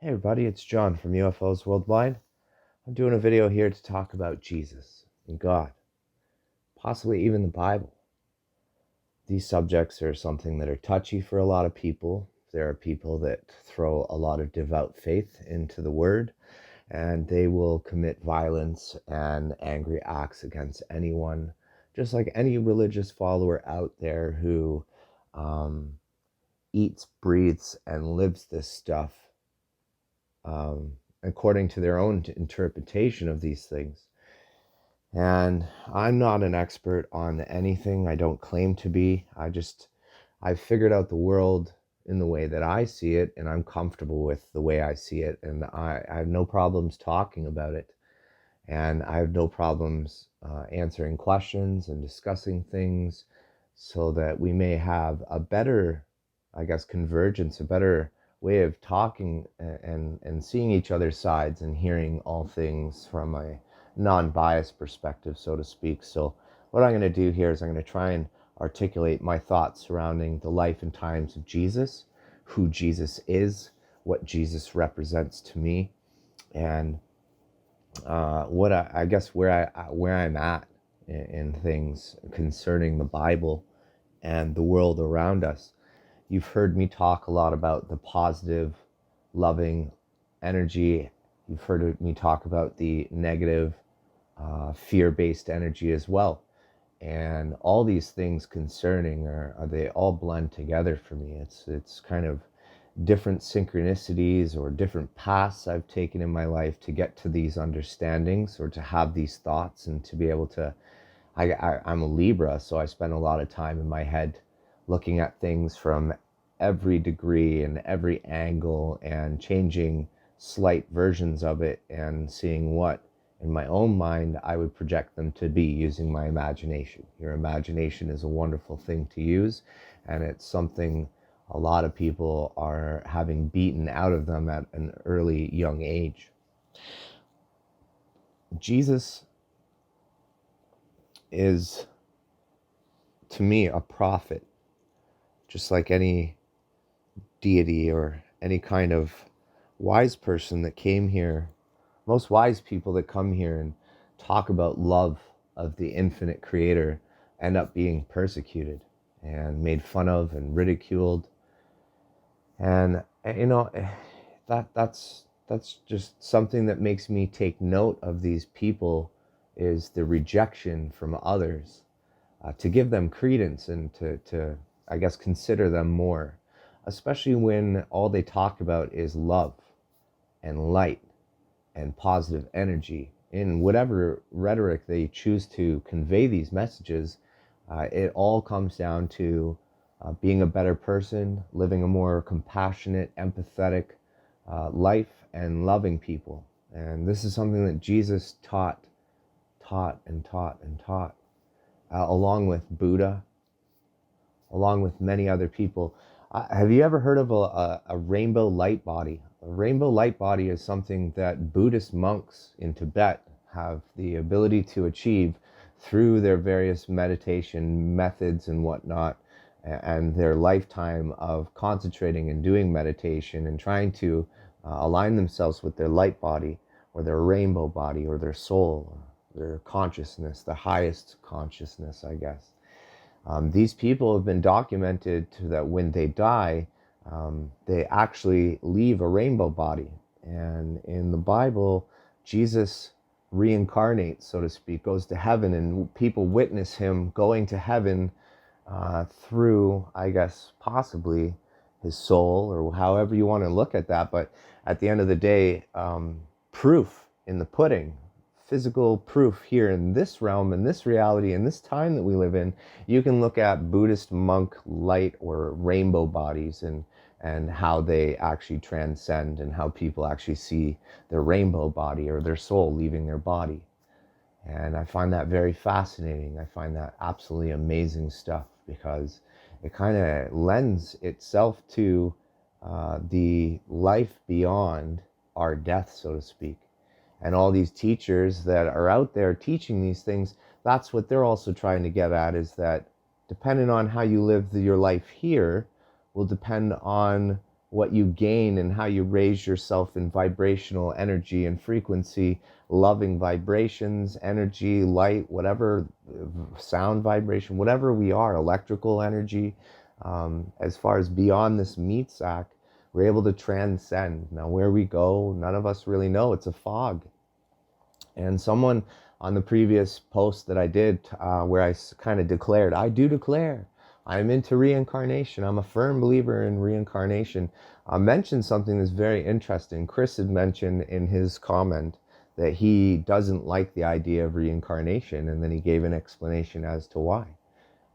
Hey everybody, it's John from UFOs Worldwide. I'm doing a video here to talk about Jesus and God, possibly even the Bible. These subjects are something that are touchy for a lot of people. There are people that throw a lot of devout faith into the word, and they will commit violence and angry acts against anyone, just like any religious follower out there who eats, breathes, and lives this stuff according to their own interpretation of these things. And I'm not an expert on anything. I don't claim to be. I've figured out the world in the way that I see it, and I'm comfortable with the way I see it. And I have no problems talking about it. And I have no problems answering questions and discussing things so that we may have a better, convergence, a better way of talking and seeing each other's sides and hearing all things from a non-biased perspective, so to speak. So what I'm going to do here is I'm going to try and articulate my thoughts surrounding the life and times of Jesus, who Jesus is, what Jesus represents to me, and what I guess where I'm at in things concerning the Bible and the world around us. You've heard me talk a lot about the positive, loving energy. You've heard me talk about the negative, fear-based energy as well. And all these things concerning are they all blend together for me. It's kind of different synchronicities or different paths I've taken in my life to get to these understandings or to have these thoughts and to be able to, I'm a Libra, so I spend a lot of time in my head looking at things from every degree and every angle and changing slight versions of it and seeing what in my own mind I would project them to be using my imagination. Your imagination is a wonderful thing to use, and it's something a lot of people are having beaten out of them at an early young age. Jesus is, to me, a prophet, just like any deity or any kind of wise person that came here. Most wise people that come here and talk about love of the infinite creator end up being persecuted and made fun of and ridiculed. And that's just something that makes me take note of these people, is the rejection from others, to give them credence and to I guess consider them more, especially when all they talk about is love and light and positive energy. In whatever rhetoric they choose to convey these messages, it all comes down to being a better person, living a more compassionate, empathetic life, and loving people. And this is something that Jesus taught, along with Buddha, along with many other people. Have you ever heard of a rainbow light body? A rainbow light body is something that Buddhist monks in Tibet have the ability to achieve through their various meditation methods and whatnot, and their lifetime of concentrating and doing meditation and trying to align themselves with their light body or their rainbow body or their soul, or their consciousness, the highest consciousness, I guess. These people have been documented to that when they die, they actually leave a rainbow body. And in the Bible, Jesus reincarnates, so to speak, goes to heaven, and people witness him going to heaven through, I guess, possibly his soul, or however you want to look at that. But at the end of the day, proof in the pudding, physical proof here in this realm, in this reality, in this time that we live in. You can look at Buddhist monk light or rainbow bodies and how they actually transcend, and how people actually see their rainbow body or their soul leaving their body. And I find that very fascinating. I find that absolutely amazing stuff, because it kind of lends itself to the life beyond our death, so to speak. And all these teachers that are out there teaching these things, that's what they're also trying to get at, is that depending on how you live your life here will depend on what you gain and how you raise yourself in vibrational energy and frequency, loving vibrations, energy, light, whatever, sound vibration, whatever we are, electrical energy, as far as beyond this meat sack, we're able to transcend. Now, where we go, none of us really know. It's a fog. And someone on the previous post that I did, where I kind of declared, I do declare, I'm into reincarnation, I'm a firm believer in reincarnation, mentioned something that's very interesting. Chris had mentioned in his comment that he doesn't like the idea of reincarnation, and then he gave an explanation as to why.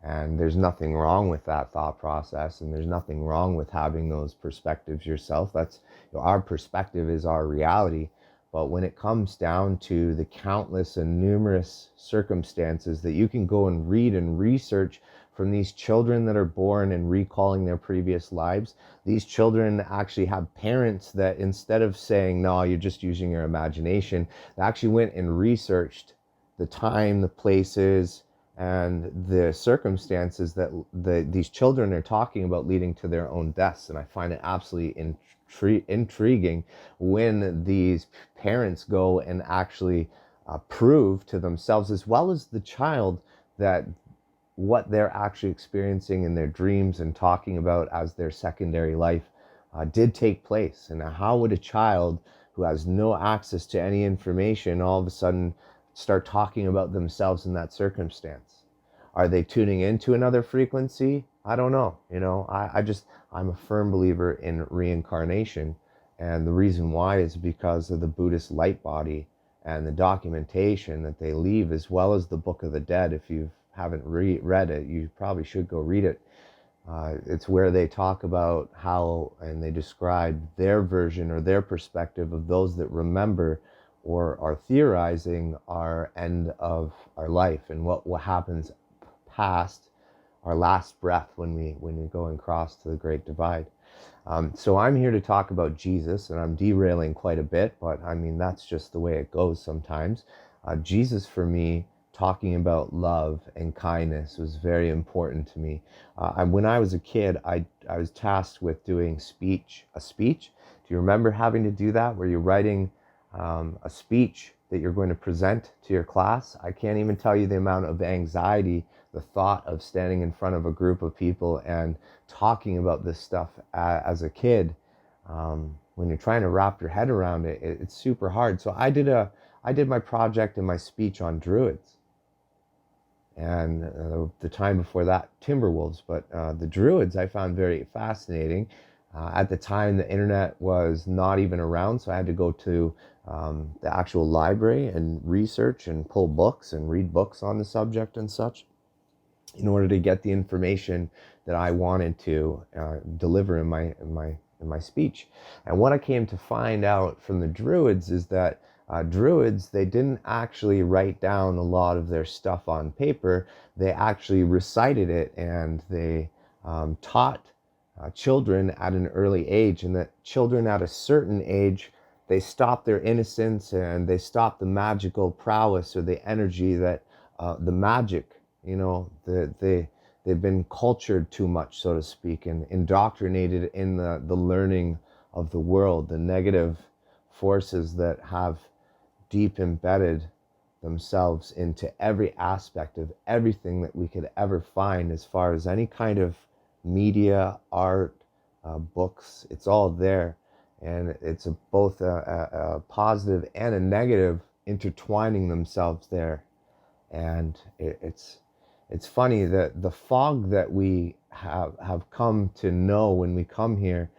And there's nothing wrong with that thought process, and there's nothing wrong with having those perspectives yourself. That's, our perspective is our reality. But when it comes down to the countless and numerous circumstances that you can go and read and research from these children that are born and recalling their previous lives, these children actually have parents that, instead of saying, no, you're just using your imagination, they actually went and researched the time, the places, and the circumstances that these children are talking about leading to their own deaths. And I find it absolutely intriguing when these parents go and actually prove to themselves, as well as the child, that what they're actually experiencing in their dreams and talking about as their secondary life did take place. And how would a child who has no access to any information all of a sudden start talking about themselves in that circumstance? Are they tuning into another frequency? I don't know. I'm a firm believer in reincarnation. And the reason why is because of the Buddhist light body and the documentation that they leave, as well as the Book of the Dead. If you haven't read it, you probably should go read it. It's where they talk about how, and they describe their version or their perspective of those that remember or are theorizing our end of our life and what happens past our last breath when we go and cross to the Great Divide. So I'm here to talk about Jesus, and I'm derailing quite a bit, but I mean, that's just the way it goes sometimes. Jesus, for me, talking about love and kindness was very important to me. When I was a kid, I was tasked with doing a speech. Do you remember having to do that, where you're writing a speech that you're going to present to your class? I can't even tell you the amount of anxiety, the thought of standing in front of a group of people and talking about this stuff as a kid. When you're trying to wrap your head around it, it's super hard. So I did my project and my speech on druids. And the time before that, Timberwolves. But the druids I found very fascinating. At the time, the internet was not even around, so I had to go to the actual library and research and pull books and read books on the subject and such, in order to get the information that I wanted to deliver in my speech. And what I came to find out from the druids is that druids, they didn't actually write down a lot of their stuff on paper. They actually recited it, and they taught children at an early age, and that children at a certain age, they stop their innocence and they stop the magical prowess or the energy that the magic, they've been cultured too much, so to speak, and indoctrinated in the learning of the world, the negative forces that have deep embedded themselves into every aspect of everything that we could ever find, as far as any kind of media, art, books. It's all there, and it's both a positive and a negative intertwining themselves there. And it's funny that the fog that we have come to know when we come here,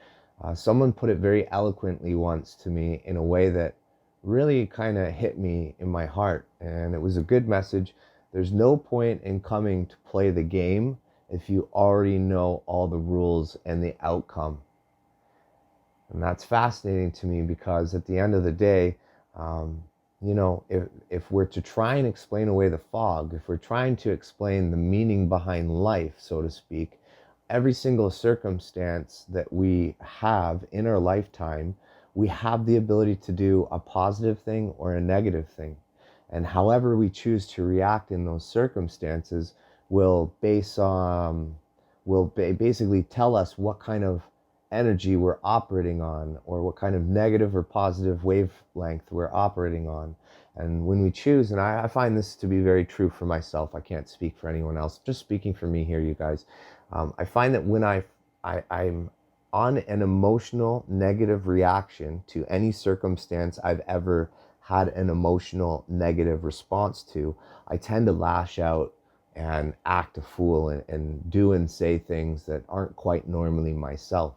someone put it very eloquently once to me in a way that really kind of hit me in my heart, and it was a good message. There's no point in coming to play the game if you already know all the rules and the outcome. And that's fascinating to me, because at the end of the day, if we're to try and explain away the fog, if we're trying to explain the meaning behind life, so to speak, every single circumstance that we have in our lifetime, we have the ability to do a positive thing or a negative thing. And however we choose to react in those circumstances will basically tell us what kind of energy we're operating on, or what kind of negative or positive wavelength we're operating on. And when we choose, and I find this to be very true for myself, I can't speak for anyone else, just speaking for me here, you guys. I find that when I'm on an emotional negative reaction to any circumstance I've ever had an emotional negative response to, I tend to lash out and act a fool, and do and say things that aren't quite normally myself.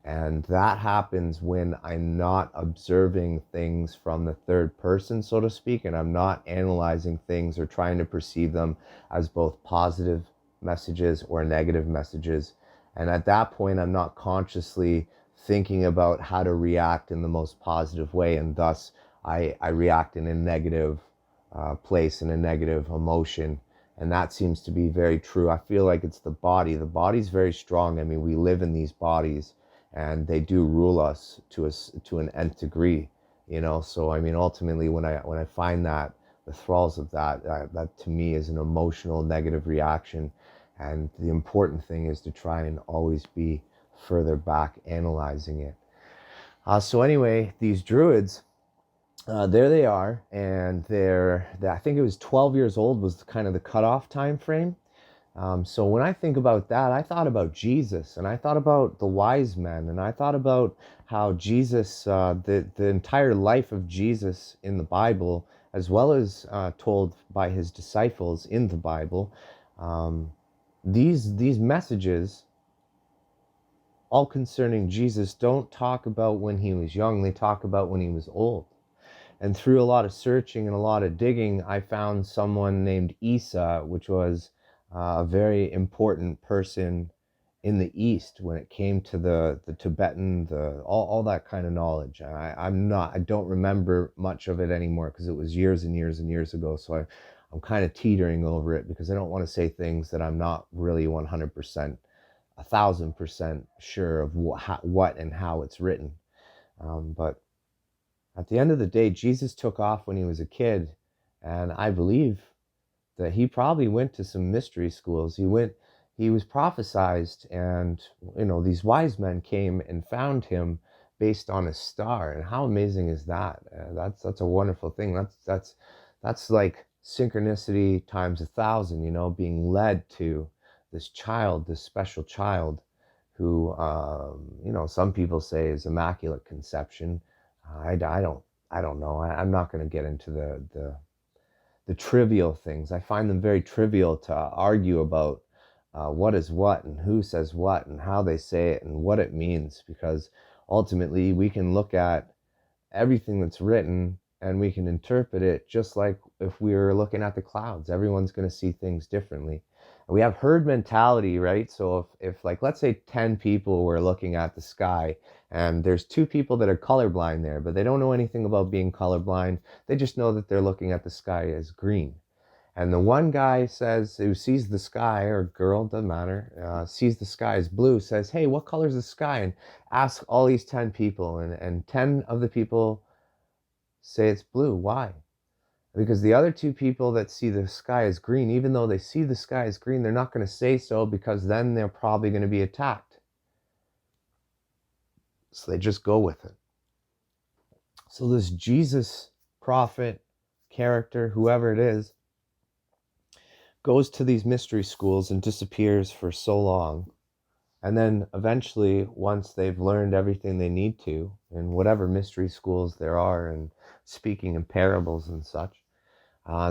And that happens when I'm not observing things from the third person, so to speak, and I'm not analyzing things or trying to perceive them as both positive messages or negative messages. And at that point, I'm not consciously thinking about how to react in the most positive way. And thus, I react in a negative place, in a negative emotion. And that seems to be very true. I feel like it's the body. The body's very strong. I mean, we live in these bodies, and they do rule us to an nth degree, you know. So I mean, ultimately, when I find that the thralls of that to me is an emotional negative reaction, and the important thing is to try and always be further back analyzing it. So anyway, these druids, there they are, and I think it was 12 years old was kind of the cutoff time frame. So when I think about that, I thought about Jesus, and I thought about the wise men, and I thought about how Jesus, the entire life of Jesus in the Bible, as well as told by his disciples in the Bible, um, these messages, all concerning Jesus, don't talk about when he was young. They talk about when he was old. And through a lot of searching and a lot of digging, I found someone named Isa, which was a very important person in the East when it came to the Tibetan, all that kind of knowledge. I don't remember much of it anymore because it was years and years and years ago. So I'm kind of teetering over it because I don't want to say things that I'm not really 100%, 1,000% sure of what and how it's written. But at the end of the day, Jesus took off when he was a kid, and I believe that he probably went to some mystery schools. He was prophesized, and these wise men came and found him based on a star. And how amazing is that? That's a wonderful thing. That's like synchronicity times 1,000. Being led to this child, this special child, who some people say is immaculate conception. I don't know. I'm not going to get into the trivial things. I find them very trivial to argue about what is what and who says what and how they say it and what it means, because ultimately we can look at everything that's written and we can interpret it just like if we were looking at the clouds. Everyone's going to see things differently. And we have herd mentality, right? So if like, let's say 10 people were looking at the sky, and there's 2 people that are colorblind there, but they don't know anything about being colorblind. They just know that they're looking at the sky as green. And the one guy who sees the sky, or girl, doesn't matter, sees the sky as blue, says, hey, what color is the sky? And asks all these 10 people, and 10 of the people say it's blue. Why? Because the other 2 people that see the sky as green, even though they see the sky as green, they're not going to say so, because then they're probably going to be attacked. So they just go with it. So this Jesus prophet character, whoever it is, goes to these mystery schools and disappears for so long. And then eventually, once they've learned everything they need to in whatever mystery schools there are, and speaking in parables and such,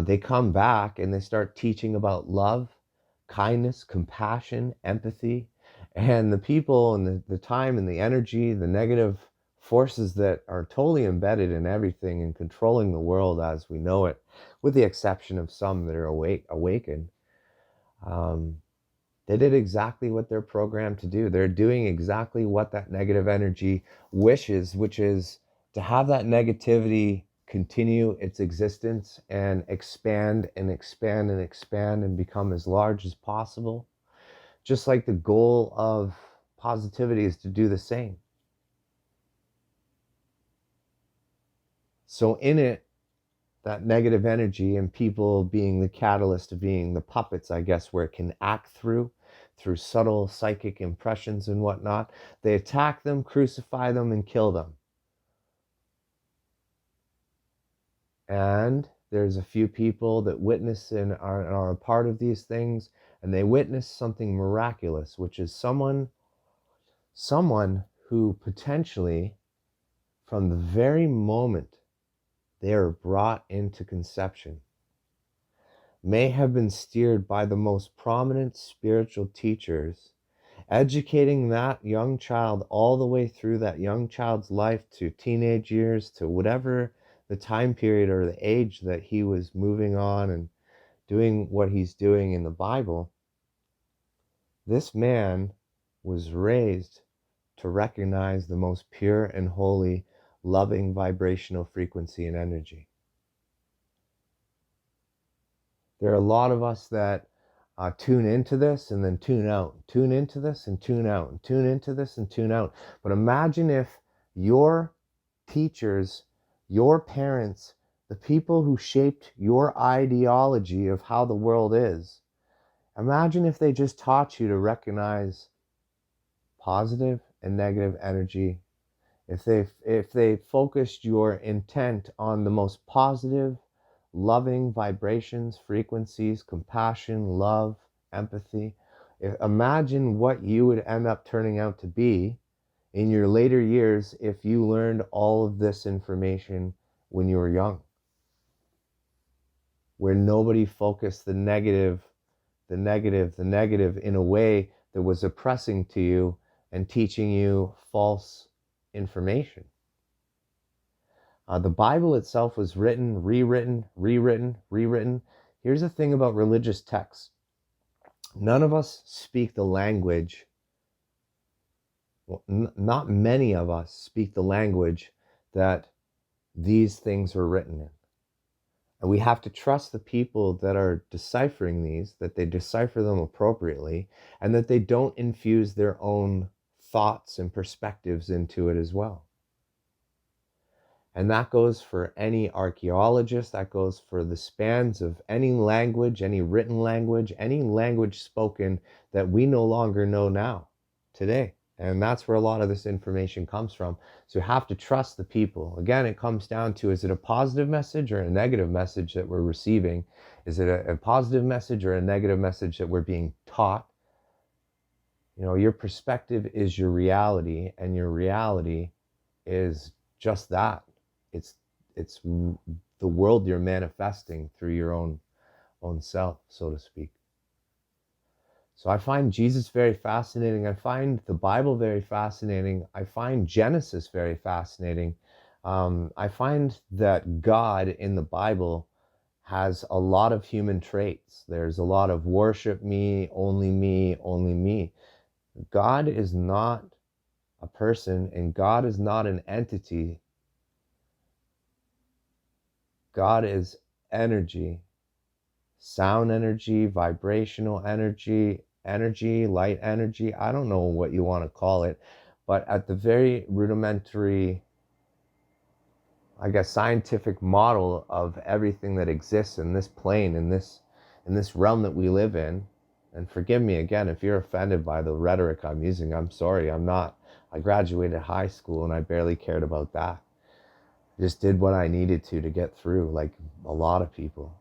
they come back and they start teaching about love, kindness, compassion, empathy, and the people and the time and the energy, the negative forces that are totally embedded in everything and controlling the world as we know it, with the exception of some that are awakened. They did exactly what they're programmed to do. They're doing exactly what that negative energy wishes, which is to have that negativity continue its existence and expand and expand and expand and become as large as possible. Just like the goal of positivity is to do the same. So in it, that negative energy and people being the catalyst of being the puppets, I guess, where it can act through, through subtle psychic impressions and whatnot. They attack them, crucify them, and kill them. And there's a few people that witness and are a part of these things, and they witness something miraculous, which is someone who potentially, from the very moment they are brought into conception, may have been steered by the most prominent spiritual teachers, educating that young child all the way through that young child's life to teenage years, to whatever the time period or the age that he was moving on and doing what he's doing in the Bible. This man was raised to recognize the most pure and holy, loving vibrational frequency and energy. There are a lot of us that tune into this and then tune out, tune into this and tune out, and tune into this and tune out. But imagine if your teachers, your parents, the people who shaped your ideology of how the world is, imagine if they just taught you to recognize positive and negative energy. If they focused your intent on the most positive, loving vibrations, frequencies, compassion, love, empathy, imagine what you would end up turning out to be in your later years if you learned all of this information when you were young, where nobody focused the negative in a way that was oppressing to you and teaching you false information. The Bible itself was written, rewritten. Here's the thing about religious texts. None of us speak the language, not many of us speak the language that these things were written in. And we have to trust the people that are deciphering these, that they decipher them appropriately, and that they don't infuse their own thoughts and perspectives into it as well. And that goes for any archaeologist, that goes for the spans of any language, any written language, any language spoken that we no longer know now, today. And that's where a lot of this information comes from. So you have to trust the people. Again, it comes down to, is it a positive message or a negative message that we're receiving? Is it a positive message or a negative message that we're being taught? You know, your perspective is your reality, and your reality is just that. It's the world you're manifesting through your own self, so to speak. So I find Jesus very fascinating. I find the Bible very fascinating. I find Genesis very fascinating. I find that God in the Bible has a lot of human traits. There's a lot of worship me, only me, only me. God is not a person, and God is not an entity. God is energy, sound energy, vibrational energy, light energy. I don't know what you want to call it, but at the very rudimentary, I guess, scientific model of everything that exists in this plane, in this realm that we live in. And forgive me again if you're offended by the rhetoric I'm using. I'm sorry, I'm not. I graduated high school and I barely cared about that. Just did what I needed to get through, like a lot of people.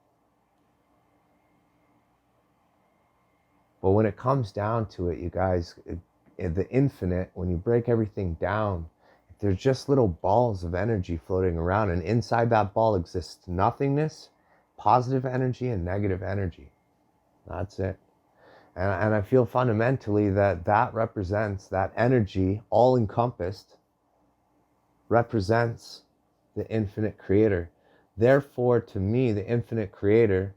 But when it comes down to it, you guys, the infinite, when you break everything down, there's just little balls of energy floating around, and inside that ball exists nothingness, positive energy, and negative energy. That's it. And I feel fundamentally that represents, that energy, all encompassed, represents the infinite creator. Therefore, to me, the infinite creator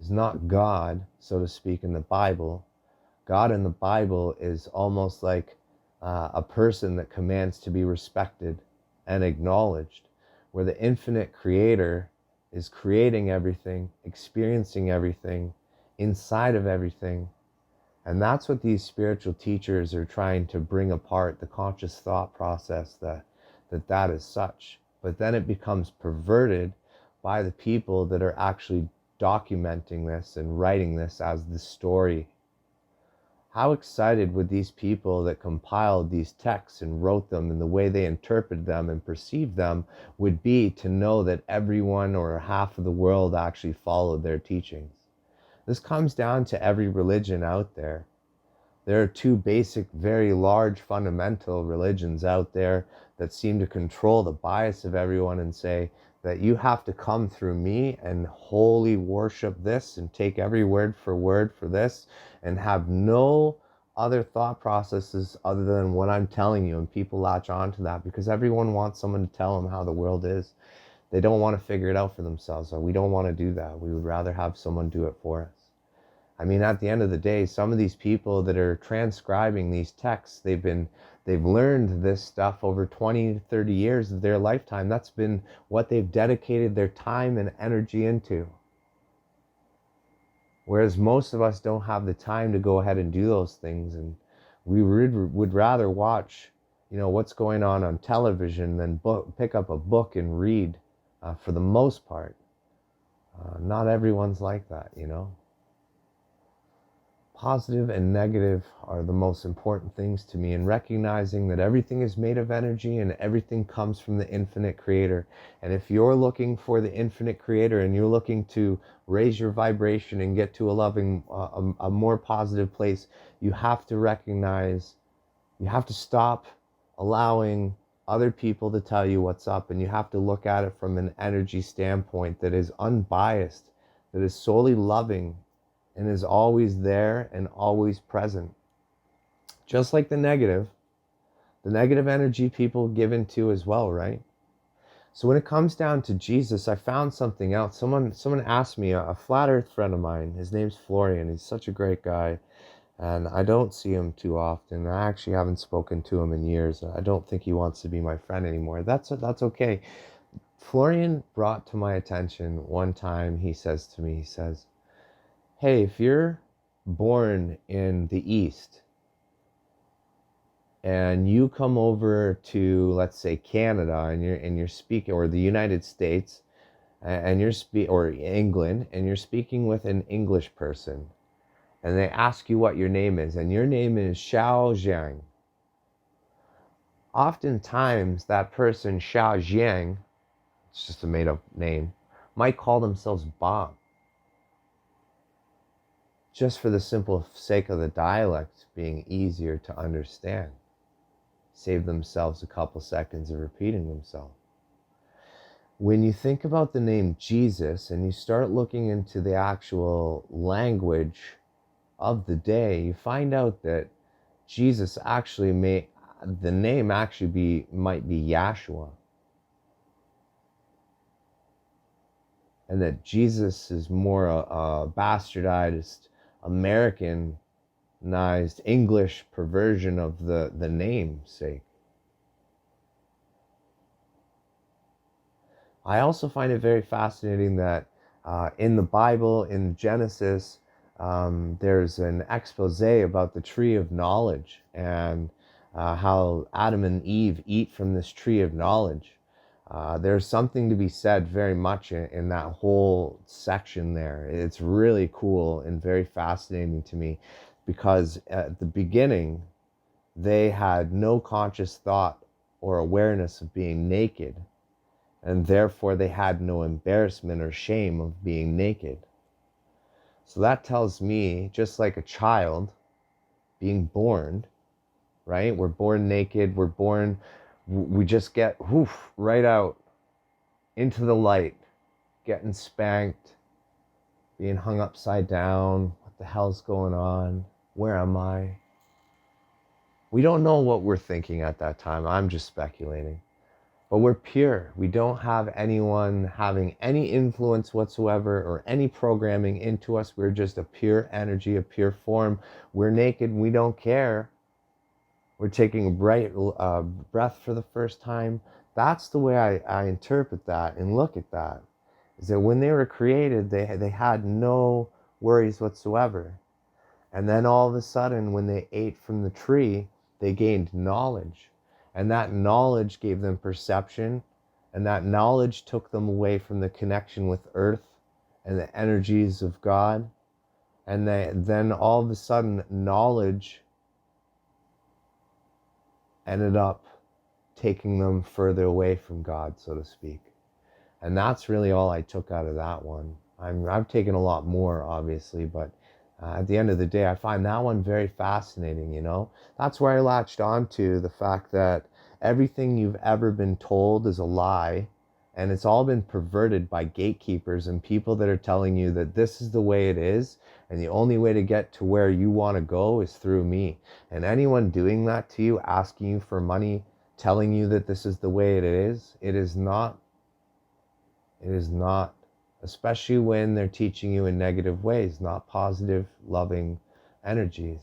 is not God, so to speak, in the Bible. God in the Bible is almost like a person that commands to be respected and acknowledged, where the infinite creator is creating everything, experiencing everything, inside of everything. And that's what these spiritual teachers are trying to bring apart, the conscious thought process that is such. But then it becomes perverted by the people that are actually documenting this and writing this as the story How excited would these people that compiled these texts and wrote them and the way they interpreted them and perceived them would be to know that everyone or half of the world actually followed their teachings. This comes down to every religion out there. There are two basic, very large fundamental religions out there that seem to control the bias of everyone and say that you have to come through me and wholly worship this and take every word for this and have no other thought processes other than what I'm telling you. And people latch on to that because everyone wants someone to tell them how the world is. They don't want to figure it out for themselves. So we don't want to do that. We would rather have someone do it for us. I mean, at the end of the day, some of these people that are transcribing these texts, they've learned this stuff over 20, 30 years of their lifetime. That's been what they've dedicated their time and energy into. Whereas most of us don't have the time to go ahead and do those things. And we would rather watch, what's going on television than pick up a book and read for the most part. Not everyone's like that, Positive and negative are the most important things to me, and recognizing that everything is made of energy and everything comes from the infinite creator. And if you're looking for the infinite creator and you're looking to raise your vibration and get to a loving, a more positive place, you have to recognize, you have to stop allowing other people to tell you what's up, and you have to look at it from an energy standpoint that is unbiased, that is solely loving, and is always there and always present. Just like the negative energy people give into as well, right? So when it comes down to Jesus, I found something out. Someone asked me, a flat earth friend of mine, his name's Florian, he's such a great guy, and I don't see him too often. I actually haven't spoken to him in years. I don't think he wants to be my friend anymore. That's okay. Florian brought to my attention one time, he says to me, hey, if you're born in the East and you come over to, let's say, Canada and you're speaking, or the United States, and or England, and you're speaking with an English person, and they ask you what your name is, and your name is Xiao Zhang. Oftentimes, that person, Xiao Zhang, it's just a made-up name, might call themselves Bob, just for the simple sake of the dialect being easier to understand. Save themselves a couple seconds of repeating themselves. When you think about the name Jesus and you start looking into the actual language of the day, you find out that Jesus actually the name actually might be Yahshua. And that Jesus is more a bastardized Americanized English perversion of the namesake. I also find it very fascinating that in the Bible, in Genesis, there's an expose about the tree of knowledge and how Adam and Eve eat from this tree of knowledge. There's something to be said very much in that whole section there. It's really cool and very fascinating to me because at the beginning, they had no conscious thought or awareness of being naked, and therefore they had no embarrassment or shame of being naked. So that tells me, just like a child being born, right? We're born naked, we just get right out into the light, getting spanked, being hung upside down. What the hell's going on? Where am I? We don't know what we're thinking at that time. I'm just speculating. But we're pure. We don't have anyone having any influence whatsoever or any programming into us. We're just a pure energy, a pure form. We're naked. We don't care. We're taking a bright breath for the first time. That's the way I interpret that and look at that. Is that when they were created, they had no worries whatsoever. And then all of a sudden, when they ate from the tree, they gained knowledge. And that knowledge gave them perception. And that knowledge took them away from the connection with earth and the energies of God. And then all of a sudden, knowledge ended up taking them further away from God, so to speak. And that's really all I took out of that one. I've taken a lot more, obviously, but at the end of the day, I find that one very fascinating, you know? That's where I latched on to the fact that everything you've ever been told is a lie, and it's all been perverted by gatekeepers and people that are telling you that this is the way it is, and the only way to get to where you want to go is through me. And anyone doing that to you, asking you for money, telling you that this is the way it is, it is not. It is not, especially when they're teaching you in negative ways, not positive, loving energies.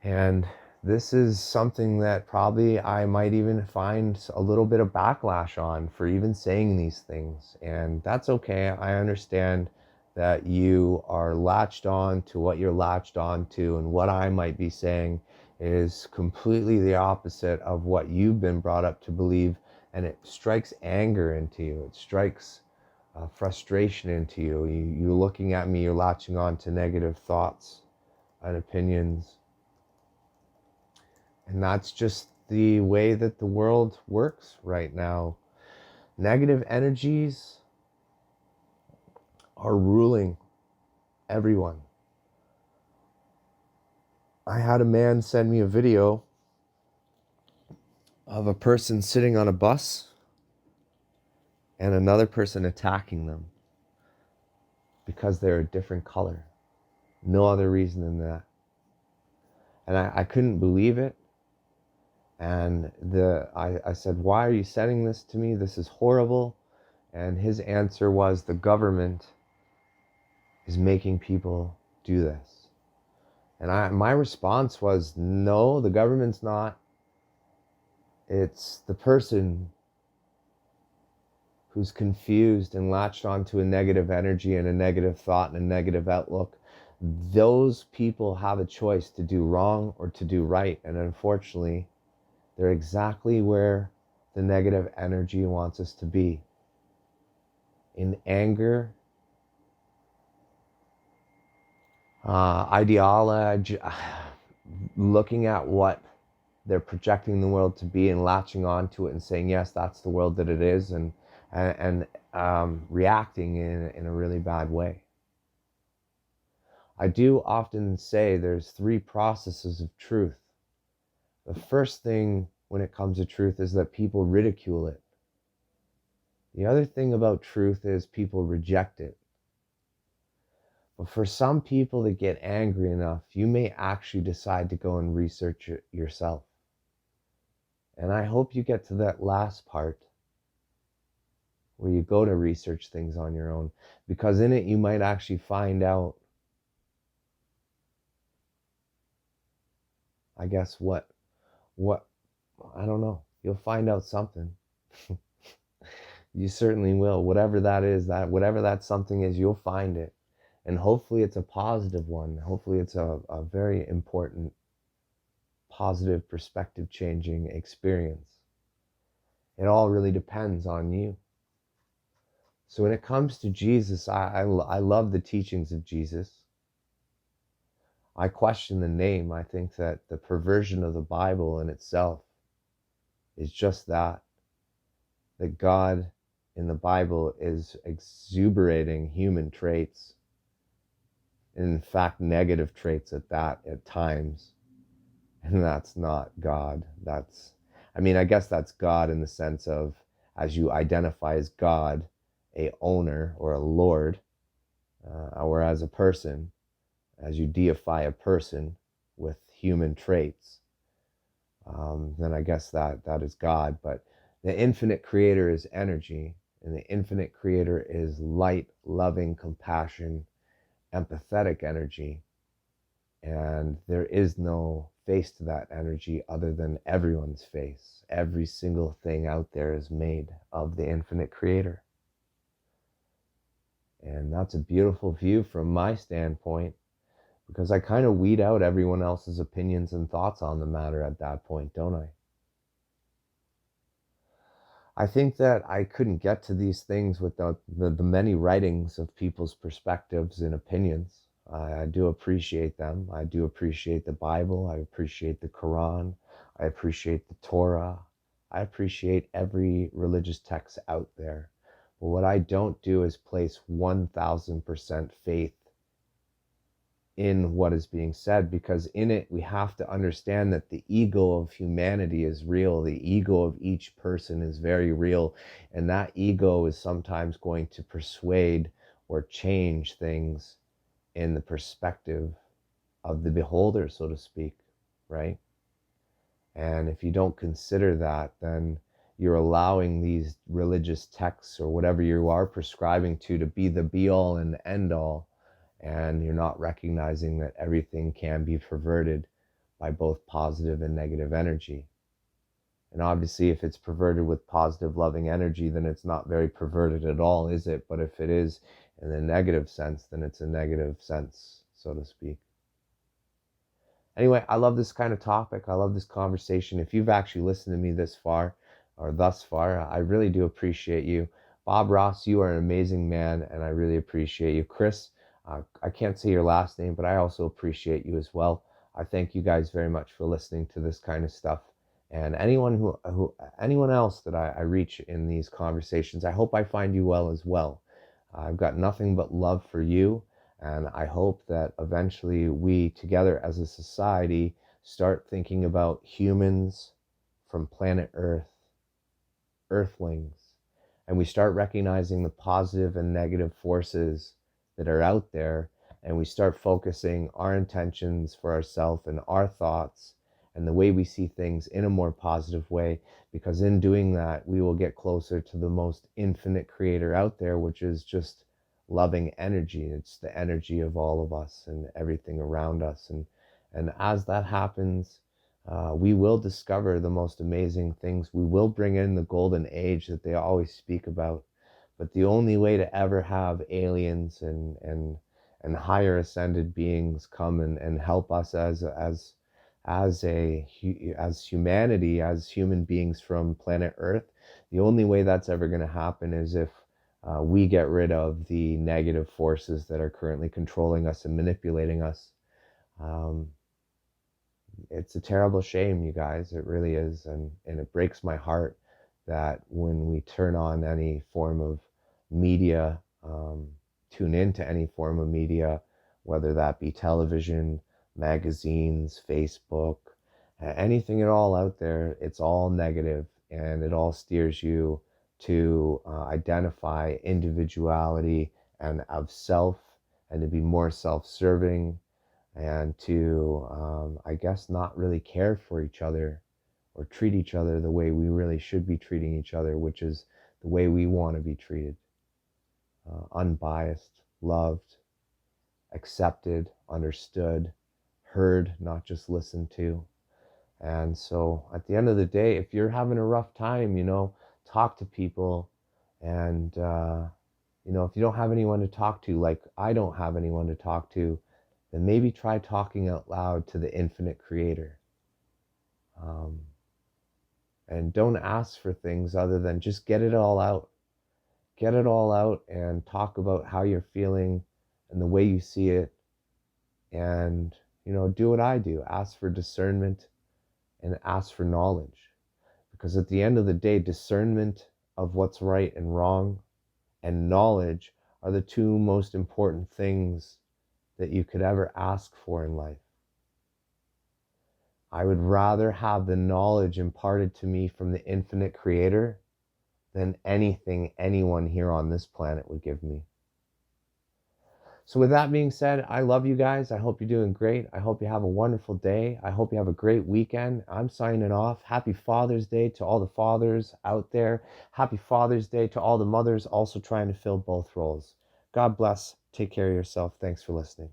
And this is something that probably I might even find a little bit of backlash on for even saying these things. And that's okay. I understand that you are latched on to what you're latched on to, and what I might be saying is completely the opposite of what you've been brought up to believe, and it strikes anger into you. It strikes frustration into you. You're looking at me, you're latching on to negative thoughts and opinions. And that's just the way that the world works right now. Negative energies are ruling everyone. I had a man send me a video of a person sitting on a bus and another person attacking them because they're a different color. No other reason than that. And I couldn't believe it. And I said, why are you sending this to me? This is horrible. And his answer was, the government is making people do this. And my response was, no, the government's not. It's the person who's confused and latched onto a negative energy and a negative thought and a negative outlook. Those people have a choice to do wrong or to do right. And unfortunately, they're exactly where the negative energy wants us to be. In anger, ideology, looking at what they're projecting the world to be and latching onto it and saying, yes, that's the world that it is, and reacting in a really bad way. I do often say there's 3 processes of truth. The first thing when it comes to truth is that people ridicule it. The other thing about truth is people reject it. But for some people that get angry enough, you may actually decide to go and research it yourself. And I hope you get to that last part where you go to research things on your own, because in it you might actually find out, I guess what, I don't know. You'll find out something. You certainly will. Whatever that is, whatever that something is, you'll find it. And hopefully it's a positive one. Hopefully it's a very important, positive, perspective changing experience. It all really depends on you. So when it comes to Jesus, I love the teachings of Jesus. I question the name. I think that the perversion of the Bible in itself is just that God in the Bible is exuberating human traits, and in fact negative traits at that at times. And that's not God. I guess that's God in the sense of, as you identify as God, a owner or a lord, or as a person, as you deify a person with human traits, then I guess that is God. But the infinite creator is energy, and the infinite creator is light, loving, compassion, empathetic energy. And there is no face to that energy other than everyone's face. Every single thing out there is made of the infinite creator. And that's a beautiful view from my standpoint, because I kind of weed out everyone else's opinions and thoughts on the matter at that point, don't I? I think that I couldn't get to these things without the many writings of people's perspectives and opinions. I do appreciate them. I do appreciate the Bible. I appreciate the Quran. I appreciate the Torah. I appreciate every religious text out there. But what I don't do is place 1000% faith in what is being said, because in it we have to understand that the ego of humanity is real. The ego of each person is very real, and that ego is sometimes going to persuade or change things in the perspective of the beholder, so to speak, right? And if you don't consider that, then you're allowing these religious texts or whatever you are prescribing to be the be all and end all. And you're not recognizing that everything can be perverted by both positive and negative energy. And obviously, if it's perverted with positive, loving energy, then it's not very perverted at all, is it? But if it is in a negative sense, then it's a negative sense, so to speak. Anyway, I love this kind of topic. I love this conversation. If you've actually listened to me this far or thus far, I really do appreciate you. Bob Ross, you are an amazing man, and I really appreciate you. Chris, I can't say your last name, but I also appreciate you as well. I thank you guys very much for listening to this kind of stuff. And anyone else that I reach in these conversations, I hope I find you well as well. I've got nothing but love for you. And I hope that eventually we together as a society start thinking about humans from planet Earth, Earthlings, and we start recognizing the positive and negative forces that are out there, and we start focusing our intentions for ourselves and our thoughts and the way we see things in a more positive way, because in doing that, we will get closer to the most infinite creator out there, which is just loving energy. It's the energy of all of us and everything around us. And as that happens, we will discover the most amazing things. We will bring in the golden age that they always speak about. But the only way to ever have aliens and higher ascended beings come and help us as humanity, as human beings from planet Earth, the only way that's ever going to happen is if we get rid of the negative forces that are currently controlling us and manipulating us. Um, it's a terrible shame, you guys. It really is. And it breaks my heart that when we turn on any form of media, tune into any form of media, whether that be television, magazines, Facebook, anything at all out there, it's all negative, and it all steers you to identify individuality and of self, and to be more self-serving, and to, I guess, not really care for each other or treat each other the way we really should be treating each other, which is the way we want to be treated. Unbiased, loved, accepted, understood, heard, not just listened to. And so at the end of the day, if you're having a rough time, talk to people. And, if you don't have anyone to talk to, like I don't have anyone to talk to, then maybe try talking out loud to the infinite creator. And don't ask for things other than just get it all out. Get it all out and talk about how you're feeling and the way you see it. And, do what I do. Ask for discernment and ask for knowledge. Because at the end of the day, discernment of what's right and wrong and knowledge are the two most important things that you could ever ask for in life. I would rather have the knowledge imparted to me from the infinite creator than anything anyone here on this planet would give me. So with that being said, I love you guys. I hope you're doing great. I hope you have a wonderful day. I hope you have a great weekend. I'm signing off. Happy Father's Day to all the fathers out there. Happy Father's Day to all the mothers also trying to fill both roles. God bless. Take care of yourself. Thanks for listening.